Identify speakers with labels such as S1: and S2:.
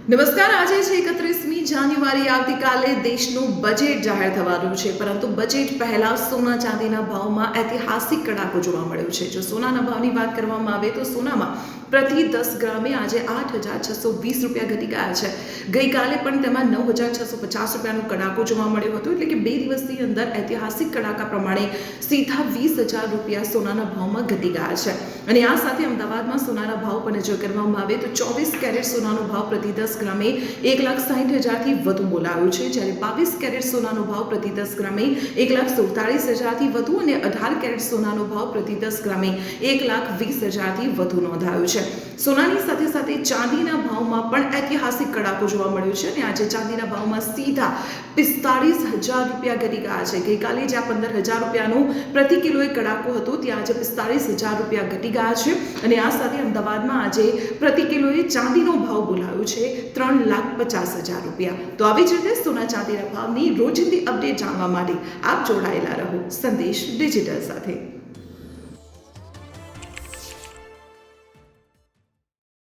S1: નમસ્કાર. આજે છે 31મી જાન્યુઆરી. આવતીકાલે દેશનું બજેટ જાહેર થવાનું છે, પરંતુ બજેટ પહેલા સોના ચાંદીના ભાવમાં ઐતિહાસિક કડાકો જોવા મળ્યો છે. જો સોનાના ભાવની વાત કરવામાં આવે તો સોનામાં પ્રતિ 10 ગ્રામે આજે 8,620 રૂપિયા ઘટી ગયા છે. ગઈકાલે પણ તેમાં 9,650 રૂપિયાનો કડાકો જોવા મળ્યો હતો. એટલે કે 2 દિવસની અંદર ઐતિહાસિક કડાકા પ્રમાણે સીધા 20,000 રૂપિયા સોનાના ભાવમાં ઘટી ગયા છે. અને આ સાથે અમદાવાદમાં સોનાના ભાવ પર નજર કરવામાં આવે તો 24 કેરેટ સોનાનો ભાવ પ્રતિ 10 ગ્રામે 1,60,000 થી વધુ બોલાયો છે, જ્યારે 22 કેરેટ સોનાનો ભાવ પ્રતિ 10 ગ્રામે 1,47,000 થી વધુ અને 18 કેરેટ સોનાનો ભાવ પ્રતિ 10 ગ્રામે 1,20,000 થી વધુ નોંધાયો છે. સોનાની સાથે સાથે ચાંદીના ભાવમાં પણ ઐતિહાસિક કડાકો જોવા મળ્યો છે અને આજે ચાંદીના ભાવમાં સીધા 45,000 રૂપિયા ઘટી ગયા છે. ગઈકાલે જ્યાં 15,000 રૂપિયાનું પ્રતિ કિલોએ કડાકો હતો, ત્યાં આજે 45,000 રૂપિયા ઘટી ગયા છે. અને આ સાથે અમદાવાદમાં આજે પ્રતિ કિલોએ ચાંદીનો ભાવ બોલાયો છે 3,50,000 રૂપિયા. તો આવી જ રીતે સોના ચાંદીના ભાવની રોજિંદી અપડેટ જાણવા માટે આપ જોડાયેલા રહો સંદેશ ડિજિટલ સાથે.